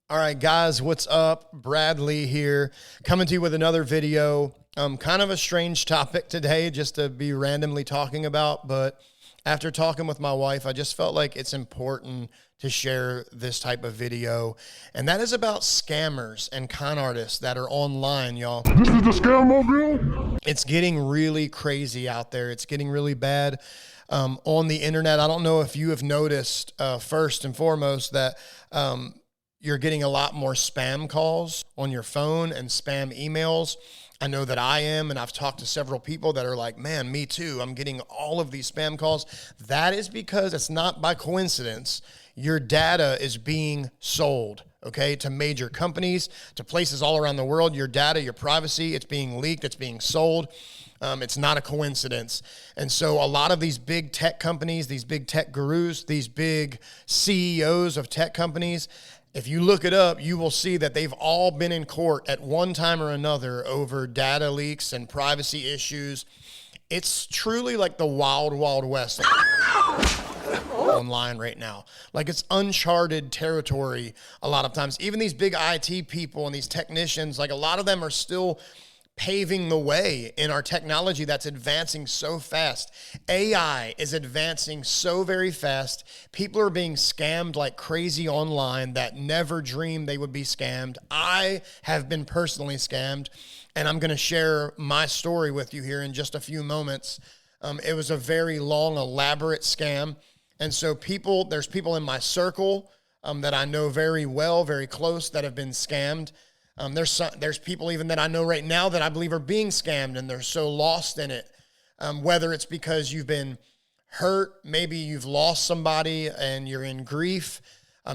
All right, guys, what's up? Bradley here, coming to you with another video. Kind of a strange topic today just to be randomly talking about, but after talking with my wife, I just felt like it's important to share this type of video, and that is about scammers and con artists that are online, y'all. This is the scam mobile. It's getting really crazy out there. It's getting really bad on the internet. I don't know if you have noticed, first and foremost, that you're getting a lot more spam calls on your phone and spam emails. I know that I am, and I've talked to several people that are like, man, me too. I'm getting all of these spam calls. That is because it's not by coincidence. Your data is being sold, okay, to major companies, to places all around the world. Your data, your privacy, it's being leaked, it's being sold. It's not a coincidence. And so a lot of these big tech companies, these big tech gurus, these big CEOs of tech companies, if you look it up, you will see that they've all been in court at one time or another over data leaks and privacy issues. It's truly like the wild, wild west online right now. Like, it's uncharted territory a lot of times. Even these big IT people and these technicians, like, a lot of them are still paving the way in our technology that's advancing so fast. AI is advancing so very fast. People are being scammed like crazy online that never dreamed they would be scammed. I have been personally scammed, and I'm going to share my story with you here in just a few moments. It was a very long, elaborate scam. And so there's people in my circle that I know very well, very close, that have been scammed. There's people even that I know right now that I believe are being scammed, and they're so lost in it. Whether it's because you've been hurt, maybe you've lost somebody and you're in grief,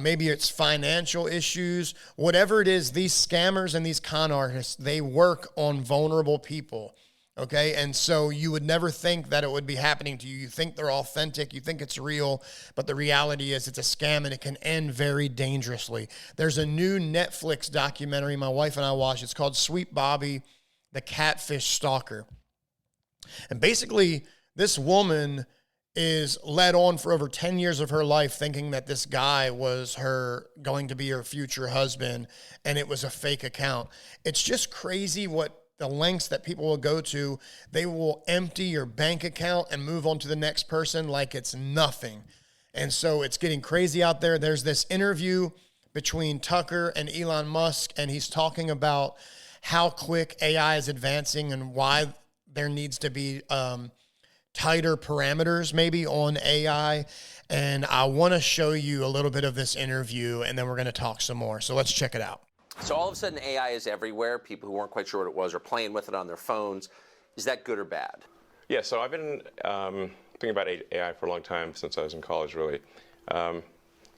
maybe it's financial issues, whatever it is, these scammers and these con artists, they work on vulnerable people. Okay. And so you would never think that it would be happening to you. You think they're authentic. You think it's real, but the reality is it's a scam, and it can end very dangerously. There's a new Netflix documentary my wife and I watched. It's called Sweet Bobby, the Catfish Stalker. And basically, this woman is led on for over 10 years of her life thinking that this guy was going to be her future husband, and it was a fake account. It's just crazy what the lengths that people will go to. They will empty your bank account and move on to the next person like it's nothing. And so it's getting crazy out there. There's this interview between Tucker and Elon Musk, and he's talking about how quick AI is advancing and why there needs to be tighter parameters maybe on AI. And I want to show you a little bit of this interview, and then we're going to talk some more. So let's check it out. So all of a sudden AI is everywhere. People who weren't quite sure what it was are playing with it on their phones. Is that good or bad? Yeah, so I've been thinking about AI for a long time, since I was in college, really. It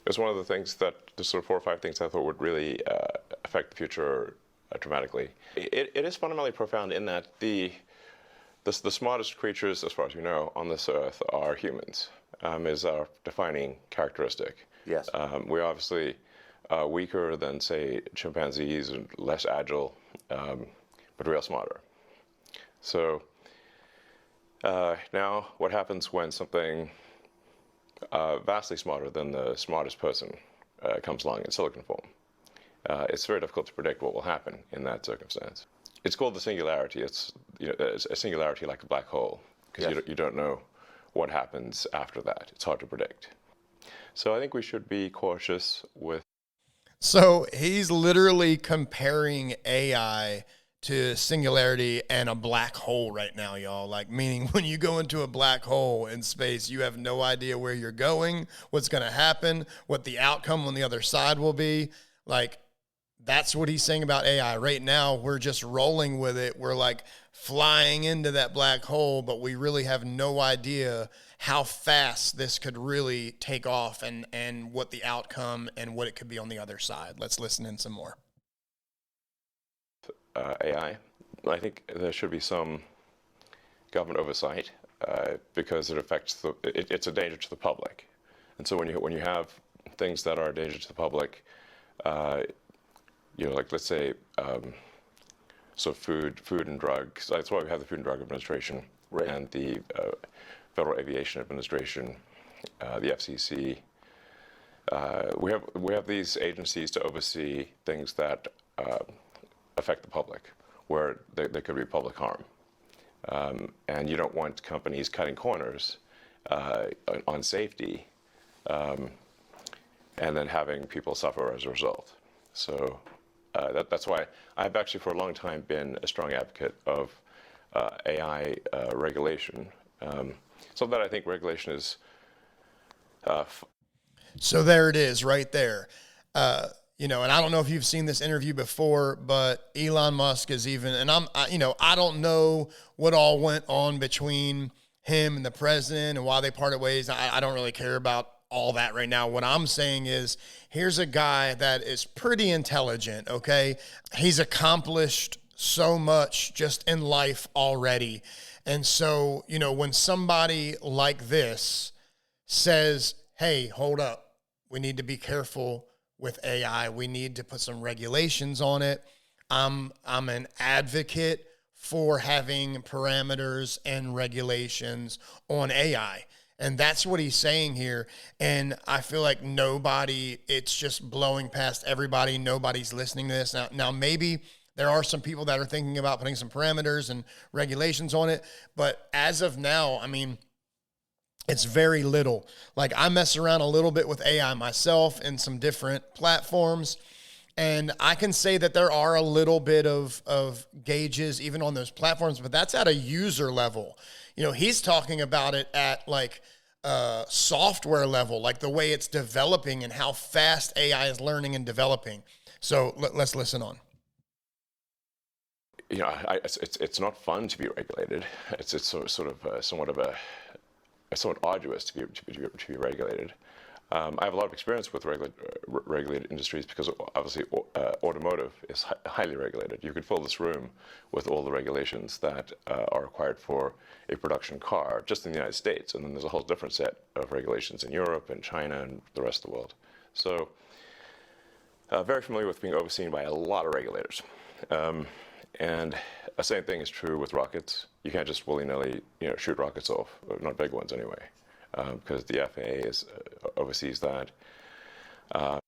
was one of the things the sort of 4 or 5 things I thought would really affect the future dramatically. It is fundamentally profound in that the smartest creatures, as far as we know, on this earth are humans, is our defining characteristic. Yes. We're obviously weaker than, say, chimpanzees, and less agile, but we are smarter. So now what happens when something vastly smarter than the smartest person comes along in silicon form? It's very difficult to predict what will happen in that circumstance. It's called the singularity. It's a singularity like a black hole, because you don't know what happens after that. It's hard to predict. So I think we should be cautious with. So he's literally comparing AI to singularity and a black hole right now, y'all. Like, meaning when you go into a black hole in space, you have no idea where you're going, what's going to happen, what the outcome on the other side will be. Like, that's what he's saying about AI. Right now, we're just rolling with it. We're like flying into that black hole, but we really have no idea how fast this could really take off, and what the outcome and what it could be on the other side. Let's listen in some more. AI, I think there should be some government oversight because it affects it's a danger to the public. And so when you have things that are a danger to the public, like, let's say, so food and drugs. That's why we have the Food and Drug Administration, right, and the Federal Aviation Administration, the FCC, we have these agencies to oversee things that affect the public, where there could be public harm. And you don't want companies cutting corners on safety and then having people suffer as a result. So that's why I've actually for a long time been a strong advocate of AI regulation. So that I think regulation is... So there it is right there. And I don't know if you've seen this interview before, but Elon Musk is even, and I don't know what all went on between him and the president and why they parted ways. I don't really care about all that right now. What I'm saying is, here's a guy that is pretty intelligent, okay? He's accomplished so much just in life already. And so, when somebody like this says, hey, hold up, we need to be careful with AI. We need to put some regulations on it. I'm an advocate for having parameters and regulations on AI. And that's what he's saying here. And I feel like it's just blowing past everybody. Nobody's listening to this. Now maybe there are some people that are thinking about putting some parameters and regulations on it. But as of now, it's very little. Like, I mess around a little bit with AI myself in some different platforms, and I can say that there are a little bit of gauges even on those platforms, but that's at a user level. He's talking about it at like software level, like the way it's developing and how fast AI is learning and developing. So let's listen on. It's not fun to be regulated. It's somewhat arduous to be regulated. I have a lot of experience with regulated industries because obviously automotive is highly regulated. You could fill this room with all the regulations that are required for a production car just in the United States, and then there's a whole different set of regulations in Europe and China and the rest of the world. So very familiar with being overseen by a lot of regulators. And the same thing is true with rockets. You can't just willy-nilly, shoot rockets off, not big ones anyway, because the FAA oversees that. I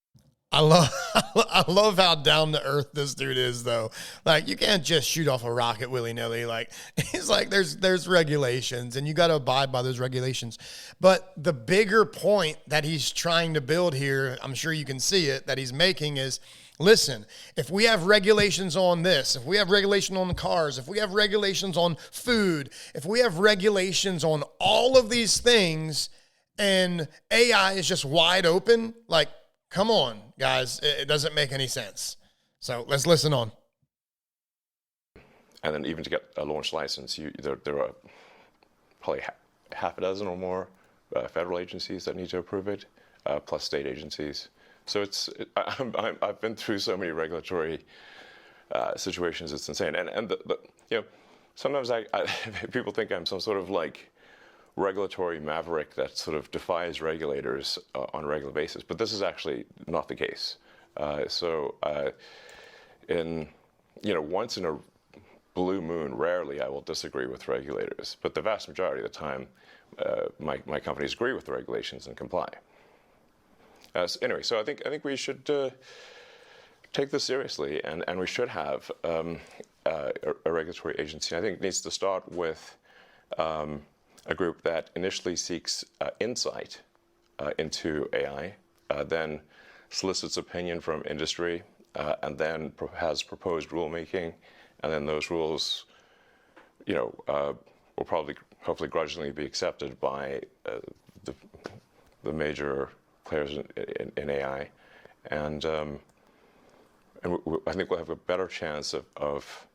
love how down to earth this dude is, though. Like, you can't just shoot off a rocket willy-nilly. Like, he's like, there's regulations, and you got to abide by those regulations. But the bigger point that he's trying to build here, I'm sure you can see it, that he's making is, listen, if we have regulations on this, if we have regulation on the cars, if we have regulations on food, if we have regulations on all of these things, and AI is just wide open, like, come on, guys, it doesn't make any sense. So let's listen on. And then even to get a launch license, there are probably half a dozen or more federal agencies that need to approve it, plus state agencies. So I've been through so many regulatory situations, it's insane. And sometimes people think I'm some sort of like regulatory maverick that sort of defies regulators on a regular basis, but this is actually not the case. Once in a blue moon, rarely I will disagree with regulators, but the vast majority of the time, my companies agree with the regulations and comply. Anyway, so I think we should take this seriously, and we should have a regulatory agency. I think it needs to start with a group that initially seeks insight into AI, then solicits opinion from industry, and then has proposed rulemaking, and then those rules, will probably, hopefully, grudgingly be accepted by the major players in AI, and I think we'll have a better chance of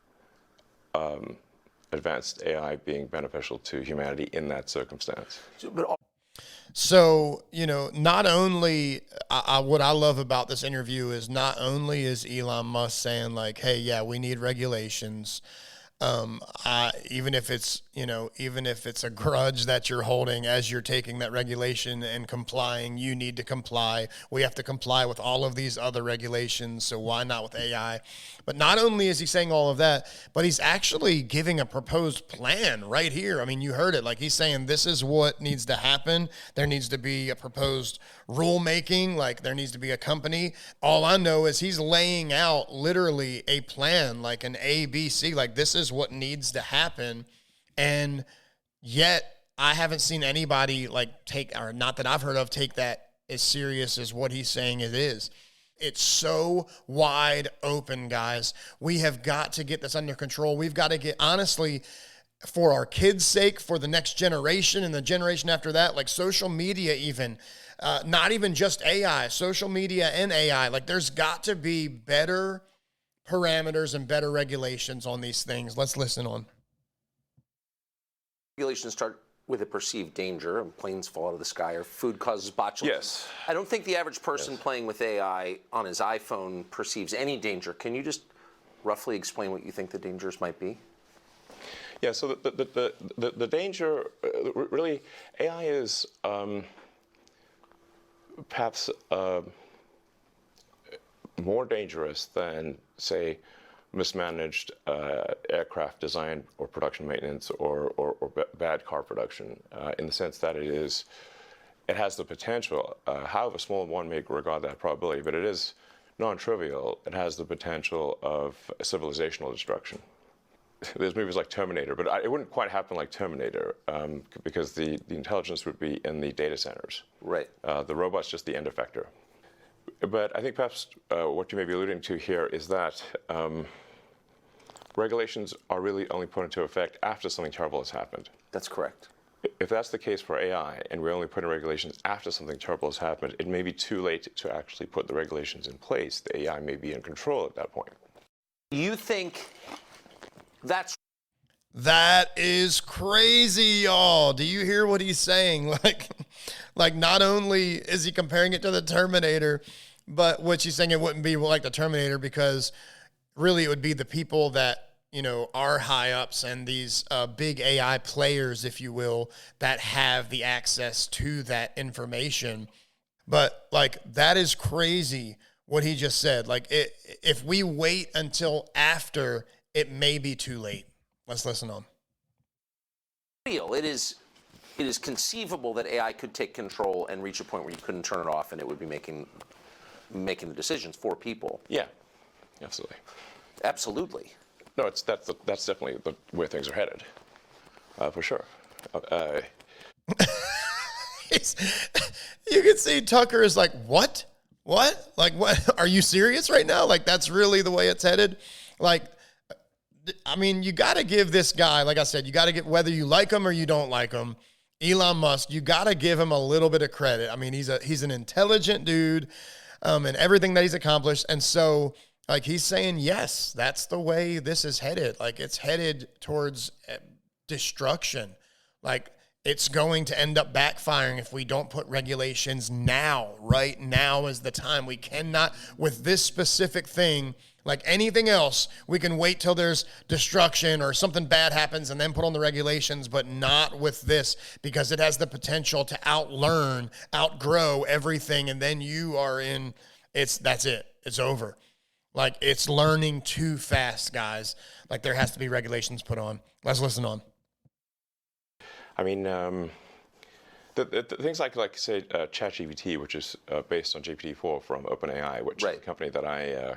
advanced AI being beneficial to humanity in that circumstance. So, not only, what I love about this interview is not only is Elon Musk saying like, hey, yeah, we need regulations, Even if it's, even if it's a grudge that you're holding as you're taking that regulation and complying, you need to comply. We have to comply with all of these other regulations. So why not with AI? But not only is he saying all of that, but he's actually giving a proposed plan right here. I mean, you heard it. Like, he's saying this is what needs to happen. There needs to be a proposed rulemaking. Like, there needs to be a company. All I know is he's laying out literally a plan, like an ABC. Like, this is what needs to happen. And yet I haven't seen anybody take, or not that I've heard of, take that as serious as what he's saying it is. It's so wide open, guys. We have got to get this under control. We've got to get, honestly, for our kids' sake, for the next generation and the generation after that, like social media even, not even just AI, social media and AI. Like, there's got to be better parameters and better regulations on these things. Let's listen on. Regulations start with a perceived danger, and planes fall out of the sky, or food causes botulism. Yes. I don't think the average person playing with AI on his iPhone perceives any danger. Can you just roughly explain what you think the dangers might be? Yeah, so the danger, really, AI is perhaps more dangerous than, say, mismanaged aircraft design or production maintenance or bad car production, in the sense that it has the potential, however small one may regard that probability, but it is non-trivial. It has the potential of civilizational destruction. There's movies like Terminator, but it wouldn't quite happen like Terminator, because the intelligence would be in the data centers. Right. The robot's just the end effector. But I think perhaps what you may be alluding to here is that regulations are really only put into effect after something terrible has happened. That's correct. If that's the case for AI, and we're only putting regulations after something terrible has happened, it may be too late to actually put the regulations in place. The AI may be in control at that point. You think that is crazy, y'all. Do you hear what he's saying? Like not only is he comparing it to the Terminator, but what he's saying, it wouldn't be like the Terminator, because really it would be the people that, are high ups and these big AI players, if you will, that have the access to that information. But that is crazy what he just said. If we wait until after, it may be too late. Let's listen on. It is conceivable that AI could take control and reach a point where you couldn't turn it off, and it would be making the decisions for people. Yeah, absolutely. Absolutely. No, that's definitely where things are headed, for sure. You can see Tucker is like, what? What? What? Are you serious right now? That's really the way it's headed? You got to give this guy, like I said, you got to get, whether you like him or you don't like him, Elon Musk, you got to give him a little bit of credit. He's an intelligent dude, and everything that he's accomplished. And so, he's saying, yes, that's the way this is headed. It's headed towards destruction. It's going to end up backfiring if we don't put regulations now. Right now is the time. We cannot, with this specific thing, like anything else, we can wait till there's destruction or something bad happens and then put on the regulations, but not with this, because it has the potential to outgrow everything, and then you are in, that's it. It's over. It's learning too fast, guys. There has to be regulations put on. Let's listen on. The things like say ChatGPT, which is based on GPT-4 from OpenAI, which is a company that I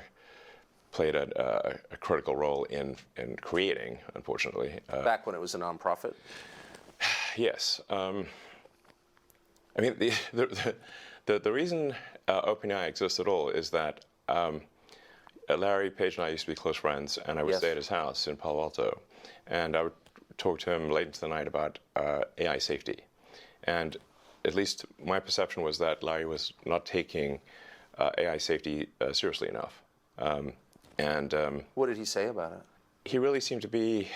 played a critical role in creating, unfortunately. Back when it was a nonprofit? Yes. The reason OpenAI exists at all is that Larry Page and I used to be close friends, and I would stay at his house in Palo Alto, and I would talk to him late into the night about AI safety. And at least my perception was that Larry was not taking AI safety seriously enough. What did he say about it? He really seemed to be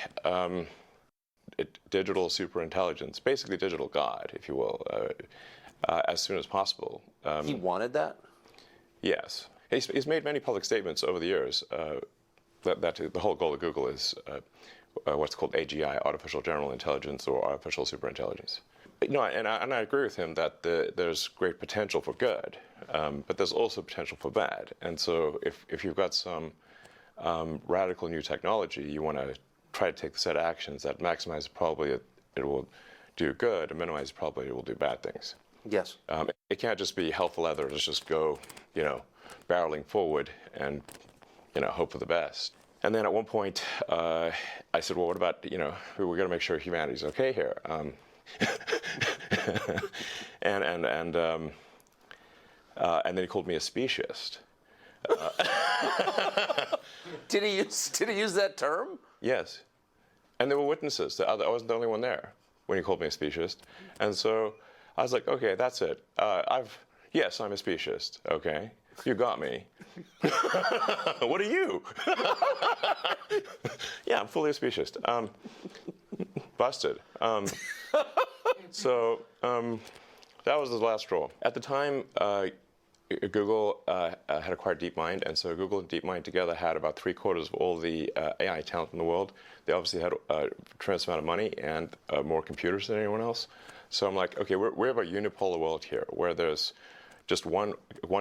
digital superintelligence, basically digital God, if you will, as soon as possible. He wanted that? Yes. He's made many public statements over the years that the whole goal of Google is what's called AGI, artificial general intelligence or artificial superintelligence. And I agree with him that there's great potential for good, but there's also potential for bad. And so if you've got some radical new technology, you want to try to take the set of actions that maximize the probability it will do good and minimize the probability it will do bad things. Yes. It can't just be hell for leather. Let's just go, barreling forward and, hope for the best. And then at one point, I said, well, what about, we got to make sure humanity's okay here. And then he called me a speciesist. Did he use that term? Yes. And there were witnesses. I wasn't the only one there when he called me a speciesist. And so I was like, okay, that's it. Yes, I'm a speciesist. Okay. You got me. What are you? Yeah, I'm fully a speciesist. Busted. So that was the last straw. At the time, Google had acquired DeepMind, and so Google and DeepMind together had about 3/4 of all the AI talent in the world. They obviously had a tremendous amount of money and more computers than anyone else. So I'm like, okay, we have a unipolar world here where there's just one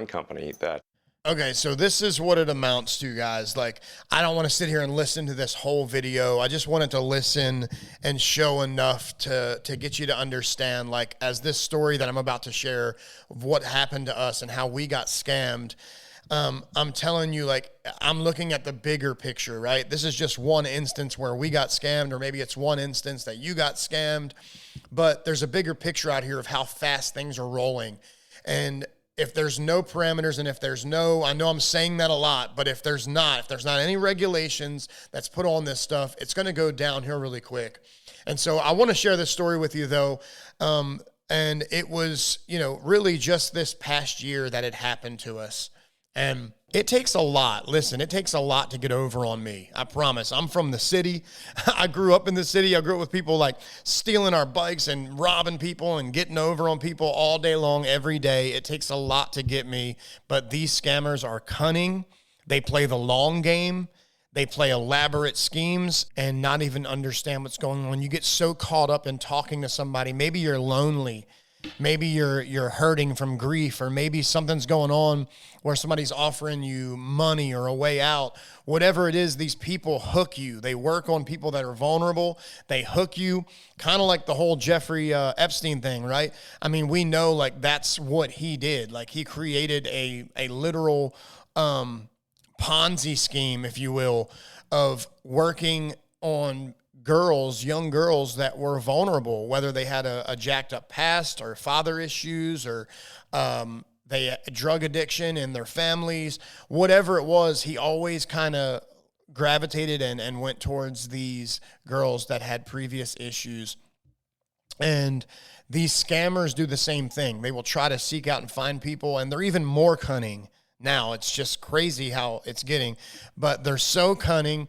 company that. Okay, so this is what it amounts to, guys. Like, I don't want to sit here and listen to this whole video. I just wanted to listen and show enough to get you to understand, like, as this story that I'm about to share of what happened to us and how we got scammed. I'm telling you, like, I'm looking at the bigger picture, right? This is just one instance where we got scammed, or maybe it's one instance that you got scammed, but there's a bigger picture out here of how fast things are rolling. And if there's no parameters and if there's no, I know I'm saying that a lot, but if there's not any regulations that's put on this stuff, it's going to go downhill really quick. And so I want to share this story with you though. And it was, really just this past year that it happened to us. And it takes a lot. Listen, it takes a lot to get over on me. I promise. I'm from the city. I grew up in the city. I grew up with people like stealing our bikes and robbing people and getting over on people all day long, every day. It takes a lot to get me. But these scammers are cunning. They play the long game. They play elaborate schemes and not even understand what's going on. You get so caught up in talking to somebody. Maybe you're lonely. Maybe you're hurting from grief, or maybe something's going on where somebody's offering you money or a way out. Whatever it is, these people hook you. They work on people that are vulnerable. They hook you, kind of like the whole Jeffrey Epstein thing, right? I mean, we know like that's what he did. Like he created a literal Ponzi scheme, if you will, of working on young girls that were vulnerable, whether they had a jacked up past or father issues or they had drug addiction in their families, whatever it was, he always kind of gravitated and went towards these girls that had previous issues. And these scammers do the same thing. They will try to seek out and find people, and they're even more cunning now. It's just crazy how it's getting, but they're so cunning.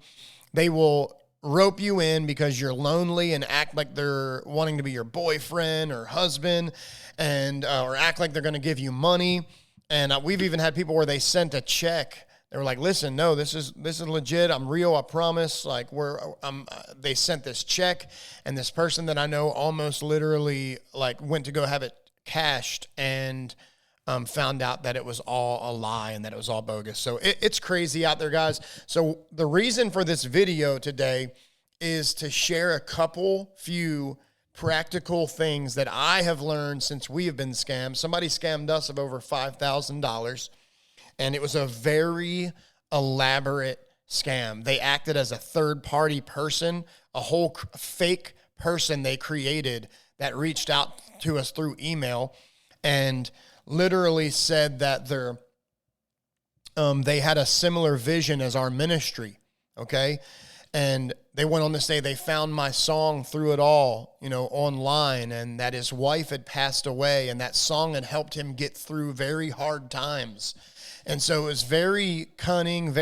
They will rope you in because you're lonely and act like they're wanting to be your boyfriend or husband, and or act like they're going to give you money. And we've even had people where they sent a check. They were like, "Listen, no, this is legit. I'm real. I promise." Like they sent this check, and this person that I know almost literally like went to go have it cashed and found out that it was all a lie and that it was all bogus. So it's crazy out there, guys. So the reason for this video today is to share a few practical things that I have learned since we have been scammed. Somebody scammed us of over $5,000, and it was a very elaborate scam. They acted as a third-party person, a whole fake person they created that reached out to us through email and literally said that they had a similar vision as our ministry, okay? And they went on to say they found my song through it all, online, and that his wife had passed away, and that song had helped him get through very hard times. And so it was very cunning,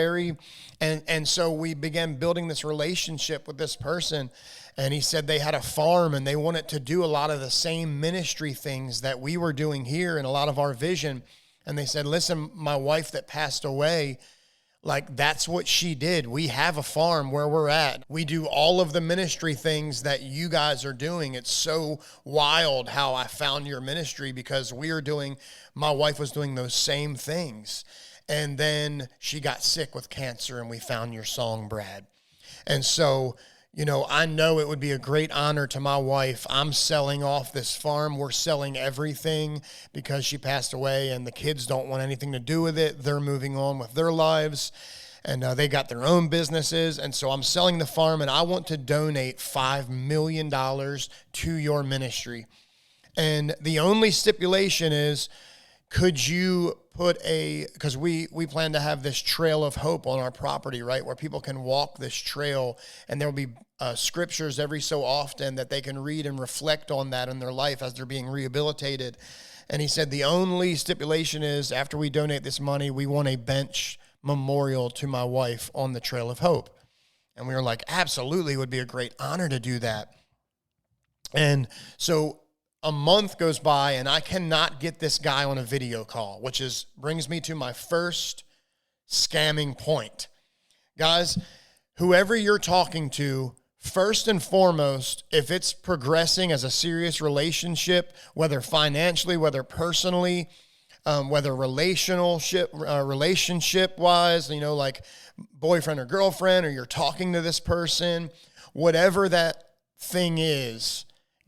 and so we began building this relationship with this person. And he said they had a farm and they wanted to do a lot of the same ministry things that we were doing here and a lot of our vision. And they said, "Listen, my wife that passed away, Like, that's what she did. We have a farm where we're at. We do all of the ministry things that you guys are doing. It's so wild how I found your ministry, because my wife was doing those same things. And then she got sick with cancer, and we found your song, Brad. And so, I know it would be a great honor to my wife. I'm selling off this farm. We're selling everything because she passed away, and the kids don't want anything to do with it. They're moving on with their lives, and they got their own businesses. And so I'm selling the farm, and I want to donate $5 million to your ministry. And the only stipulation is, could you put because we plan to have this trail of hope on our property, right, where people can walk this trail, and there'll be scriptures every so often that they can read and reflect on that in their life as they're being rehabilitated. And he said the only stipulation is, after we donate this money, we want a bench memorial to my wife on the Trail of Hope. And we were like, absolutely, it would be a great honor to do that. And so a month goes by, and I cannot get this guy on a video call, which brings me to my first scamming point. Guys, whoever you're talking to, first and foremost, if it's progressing as a serious relationship, whether financially, whether personally, whether relationship-wise, like boyfriend or girlfriend, or you're talking to this person, whatever that thing is,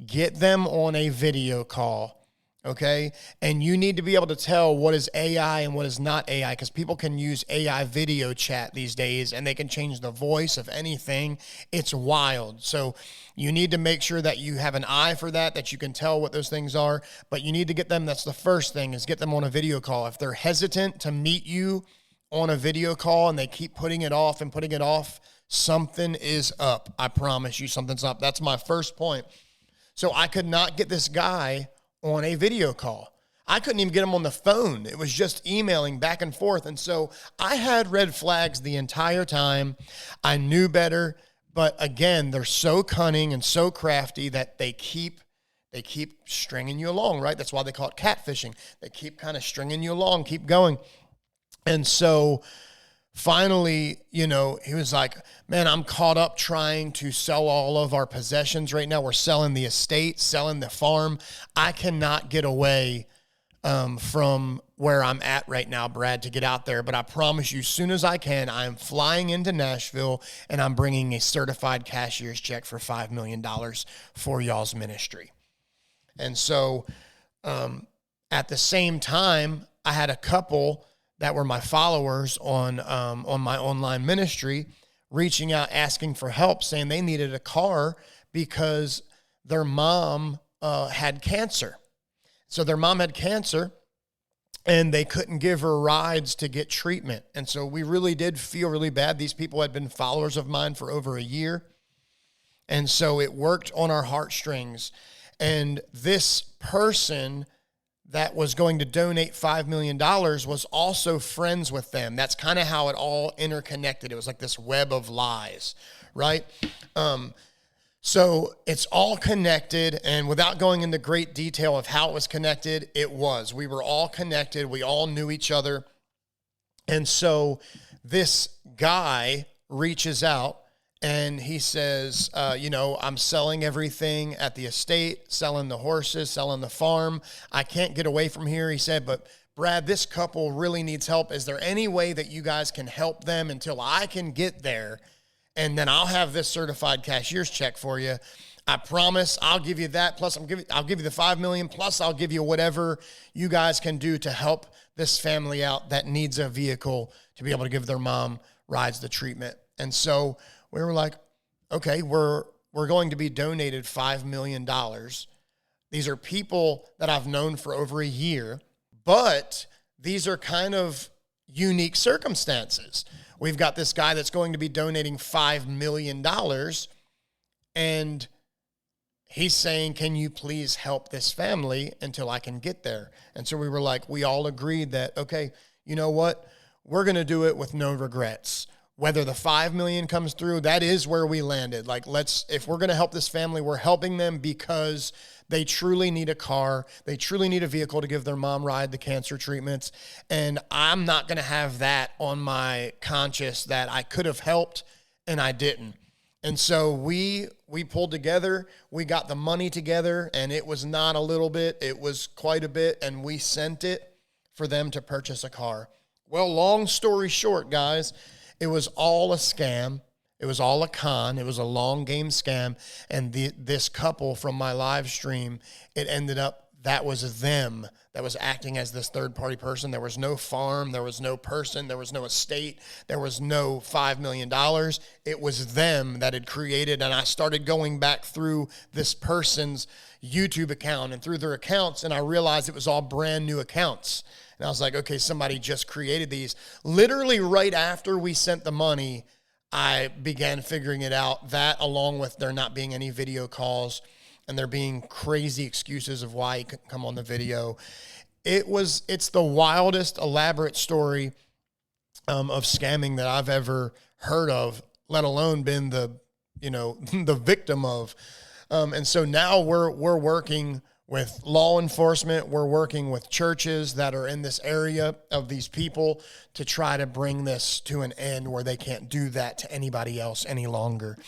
get them on a video call, okay? And you need to be able to tell what is AI and what is not AI, because people can use AI video chat these days, and they can change the voice of anything. It's wild. So you need to make sure that you have an eye for that you can tell what those things are. But you need to get them, that's the first thing, is get them on a video call. If they're hesitant to meet you on a video call and they keep putting it off, something is up. I promise you, something's up. That's my first point. So I could not get this guy on a video call. I couldn't even get him on the phone. It was just emailing back and forth. And so I had red flags the entire time. I knew better. But again, they're so cunning and so crafty that they keep stringing you along, right? That's why they call it catfishing. They keep kind of stringing you along, keep going. And so finally, he was like, man, I'm caught up trying to sell all of our possessions right now. We're selling the estate, selling the farm. I cannot get away from where I'm at right now, Brad, to get out there. But I promise you, as soon as I can, I'm flying into Nashville, and I'm bringing a certified cashier's check for $5 million for y'all's ministry. And so at the same time, I had a couple that were my followers on my online ministry reaching out, asking for help, saying they needed a car because their mom had cancer. So their mom had cancer, and they couldn't give her rides to get treatment. And so we really did feel really bad. These people had been followers of mine for over a year. And so it worked on our heartstrings. And this person that was going to donate $5 million was also friends with them. That's kind of how it all interconnected. It was like this web of lies, right? So it's all connected, and without going into great detail of how it was connected, we were all connected. We all knew each other. And so this guy reaches out, and he says, I'm selling everything at the estate, selling the horses, selling the farm. I can't get away from here, he said, but Brad, this couple really needs help. Is there any way that you guys can help them until I can get there? And then I'll have this certified cashier's check for you. I promise I'll give you that. Plus I'll give you the $5 million. Plus I'll give you whatever you guys can do to help this family out that needs a vehicle to be able to give their mom rides to treatment. And so we were like, okay, we're going to be donated $5 million. These are people that I've known for over a year, but these are kind of unique circumstances. We've got this guy that's going to be donating $5 million, and he's saying, can you please help this family until I can get there? And so we were like, we all agreed that, okay, you know what? We're going to do it with no regrets. Whether the 5 million comes through, that is where we landed. Like, if we're going to help this family, we're helping them because they truly need a car. They truly need a vehicle to give their mom ride the cancer treatments. And I'm not going to have that on my conscience that I could have helped and I didn't. And so we pulled together, we got the money together, and it was not a little bit, it was quite a bit, and we sent it for them to purchase a car. Well, long story short, guys, it was all a scam. It was all a con. It was a long game scam. And this couple from my live stream, it ended up, that was them that was acting as this third party person. There was no farm. There was no person. There was no estate. There was no $5 million. It was them that had created. And I started going back through this person's YouTube account and through their accounts, and I realized it was all brand new accounts. And I was like, okay, somebody just created these. Literally right after we sent the money, I began figuring it out. That, along with there not being any video calls and there being crazy excuses of why he couldn't come on the video. It's the wildest, elaborate story of scamming that I've ever heard of, let alone been the victim of. And so now we're working with law enforcement. We're working with churches that are in this area of these people to try to bring this to an end where they can't do that to anybody else any longer.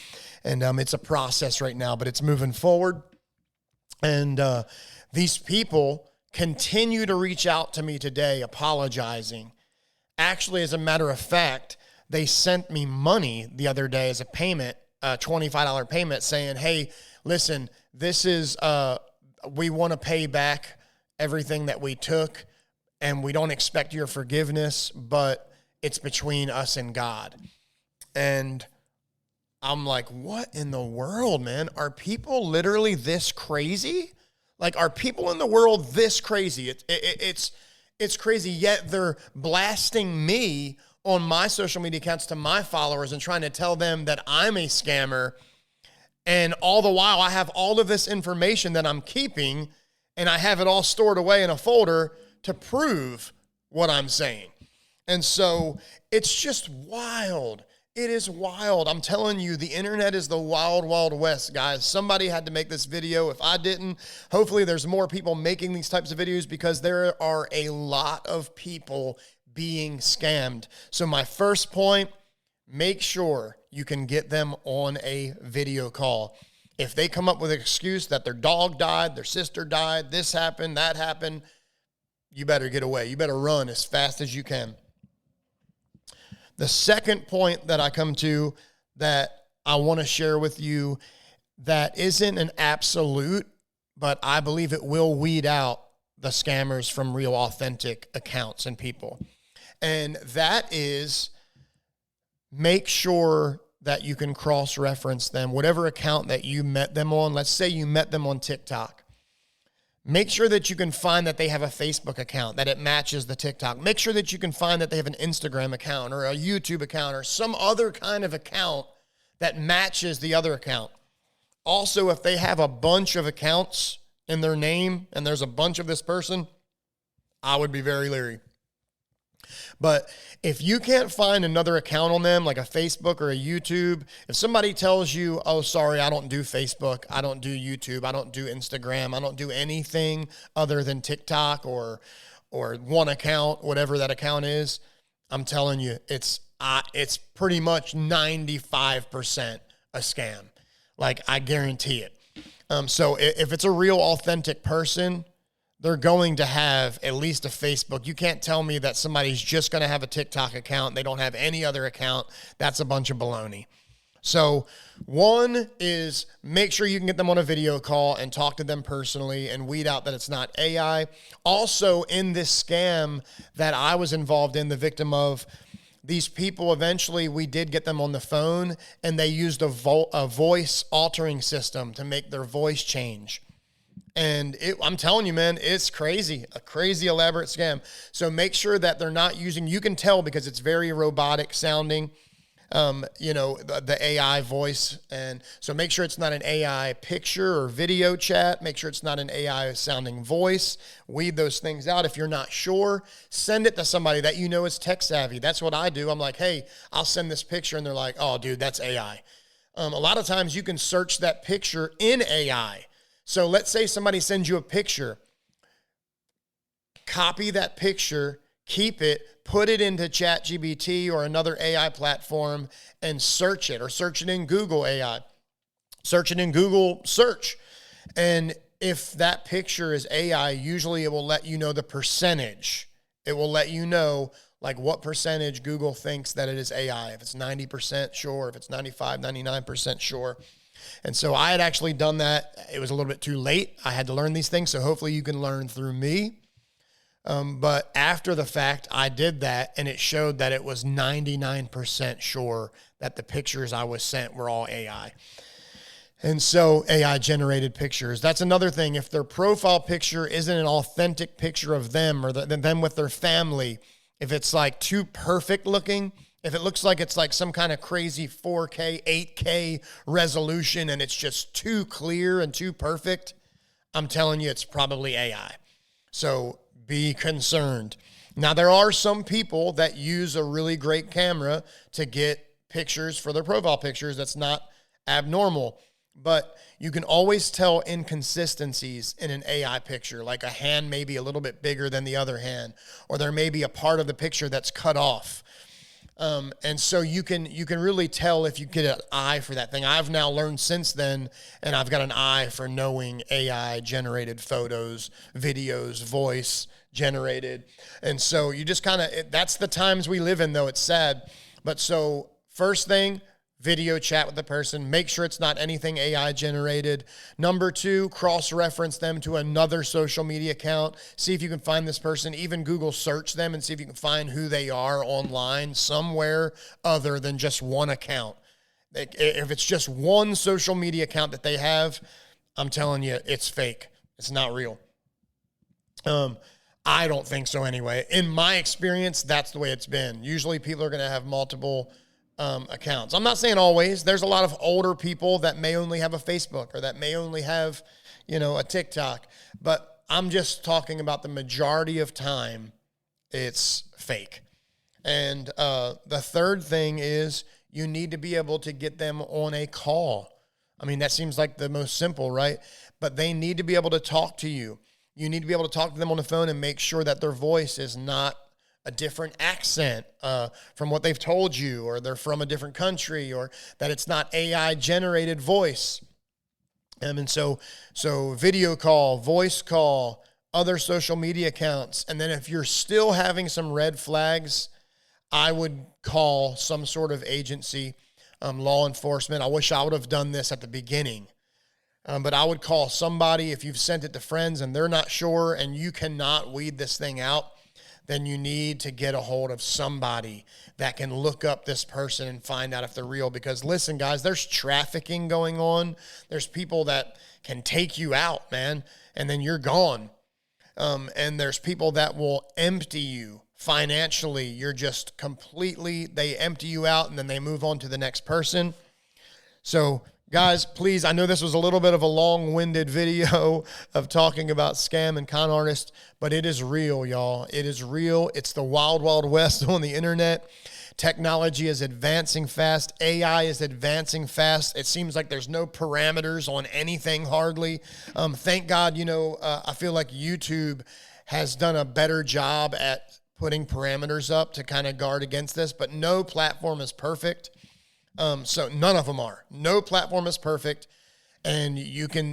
And it's a process right now, but it's moving forward. And these people continue to reach out to me today apologizing. Actually, as a matter of fact, they sent me money the other day as a payment, a $25 payment, saying, hey, listen, this is... we want to pay back everything that we took, and we don't expect your forgiveness, but it's between us and God. And I'm like, what in the world, man? Are people literally this crazy? Like, are people in the world this crazy? It's crazy, yet they're blasting me on my social media accounts to my followers and trying to tell them that I'm a scammer. And all the while, I have all of this information that I'm keeping, and I have it all stored away in a folder to prove what I'm saying. And so it's just wild. It is wild. I'm telling you, the internet is the wild, wild west, guys. Somebody had to make this video. If I didn't, hopefully there's more people making these types of videos because there are a lot of people being scammed. So my first point, make sure you can get them on a video call. If they come up with an excuse that their dog died, their sister died, this happened, that happened, you better get away. You better run as fast as you can. The second point that I come to that I want to share with you that isn't an absolute, but I believe it will weed out the scammers from real authentic accounts and people. And that is, make sure that you can cross-reference them. Whatever account that you met them on, let's say you met them on TikTok. Make sure that you can find that they have a Facebook account, that it matches the TikTok. Make sure that you can find that they have an Instagram account or a YouTube account or some other kind of account that matches the other account. Also, if they have a bunch of accounts in their name and there's a bunch of this person, I would be very leery. But if you can't find another account on them, like a Facebook or a YouTube, if somebody tells you, oh, sorry, I don't do Facebook, I don't do YouTube, I don't do Instagram, I don't do anything other than TikTok or one account, whatever that account is, I'm telling you, it's pretty much 95% a scam. Like, I guarantee it. So if it's a real authentic person, they're going to have at least a Facebook. You can't tell me that somebody's just going to have a TikTok account. They don't have any other account. That's a bunch of baloney. So one is make sure you can get them on a video call and talk to them personally and weed out that it's not AI. Also, in this scam that I was involved in, the victim of, these people, eventually we did get them on the phone and they used a voice altering system to make their voice change. And I'm telling you, man, it's crazy, a crazy elaborate scam. So make sure that they're not using, you can tell because it's very robotic sounding. the AI voice. And so make sure it's not an AI picture or video chat. Make sure it's not an AI sounding voice. Weed those things out. If you're not sure, send it to somebody that you know is tech savvy. That's what I do. I'm like, hey, I'll send this picture. And they're like, oh, dude, that's AI. A lot of times you can search that picture in AI. So let's say somebody sends you a picture. Copy that picture, keep it, put it into ChatGPT or another AI platform and search it, or search it in Google AI. Search it in Google search. And if that picture is AI, usually it will let you know the percentage. It will let you know like what percentage Google thinks that it is AI. If it's 90% sure, if it's 95, 99% sure. And so I had actually done that. It was a little bit too late. I had to learn these things. So hopefully you can learn through me. But after the fact, I did that, and it showed that it was 99% sure that the pictures I was sent were all AI. And so AI generated pictures. That's another thing. If their profile picture isn't an authentic picture of them or them with their family, if it's like too perfect looking, if it looks like it's like some kind of crazy 4K, 8K resolution and it's just too clear and too perfect, I'm telling you, it's probably AI. So be concerned. Now, there are some people that use a really great camera to get pictures for their profile pictures. That's not abnormal, but you can always tell inconsistencies in an AI picture, like a hand may be a little bit bigger than the other hand, or there may be a part of the picture that's cut off. And so you can really tell if you get an eye for that thing. I've now learned since then, and I've got an eye for knowing AI generated photos, videos, voice generated. And so you just kind of, that's the times we live in, though. It's sad. But so first thing, video chat with the person. Make sure it's not anything AI generated. Number two, cross-reference them to another social media account. See if you can find this person. Even Google search them and see if you can find who they are online somewhere other than just one account. If it's just one social media account that they have, I'm telling you, it's fake. It's not real. I don't think so anyway. In my experience, that's the way it's been. Usually people are going to have multiple accounts. I'm not saying always. There's a lot of older people that may only have a Facebook or that may only have, a TikTok. But I'm just talking about the majority of time, it's fake. And the third thing is you need to be able to get them on a call. I mean, that seems like the most simple, right? But they need to be able to talk to you. You need to be able to talk to them on the phone and make sure that their voice is not a different accent from what they've told you, or they're from a different country, or that it's not AI generated voice. And so video call, voice call, other social media accounts. And then if you're still having some red flags, I would call some sort of agency, law enforcement. I wish I would have done this at the beginning. But I would call somebody if you've sent it to friends and they're not sure and you cannot weed this thing out. Then you need to get a hold of somebody that can look up this person and find out if they're real. Because listen, guys, there's trafficking going on. There's people that can take you out, man, and then you're gone. And there's people that will empty you financially. You're just completely, they empty you out and then they move on to the next person. So guys, please, I know this was a little bit of a long-winded video of talking about scam and con artists, but it is real, y'all. It is real. It's the wild, wild west on the internet. Technology is advancing fast. AI is advancing fast. It seems like there's no parameters on anything hardly. Thank God, I feel like YouTube has done a better job at putting parameters up to kind of guard against this, but no platform is perfect. So none of them are. No platform is perfect. And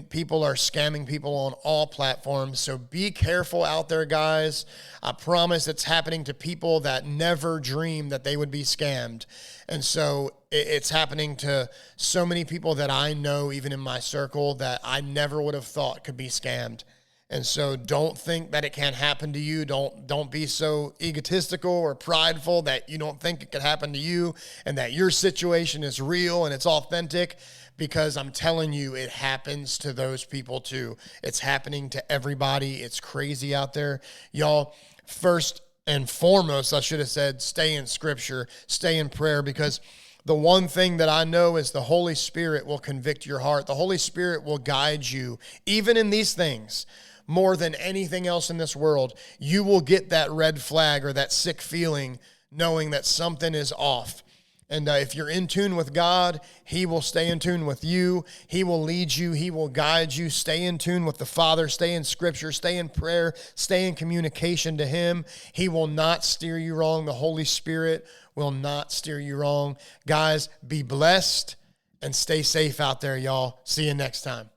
people are scamming people on all platforms. So be careful out there, guys. I promise it's happening to people that never dreamed that they would be scammed. And so it's happening to so many people that I know, even in my circle, that I never would have thought could be scammed. And so don't think that it can't happen to you. Don't be so egotistical or prideful that you don't think it could happen to you and that your situation is real and it's authentic, because I'm telling you, it happens to those people too. It's happening to everybody. It's crazy out there. Y'all, first and foremost, I should have said, stay in scripture, stay in prayer, because the one thing that I know is the Holy Spirit will convict your heart. The Holy Spirit will guide you, even in these things, more than anything else in this world. You will get that red flag or that sick feeling knowing that something is off. And if you're in tune with God, he will stay in tune with you. He will lead you. He will guide you. Stay in tune with the Father. Stay in Scripture. Stay in prayer. Stay in communication to him. He will not steer you wrong. The Holy Spirit will not steer you wrong. Guys, be blessed and stay safe out there, y'all. See you next time.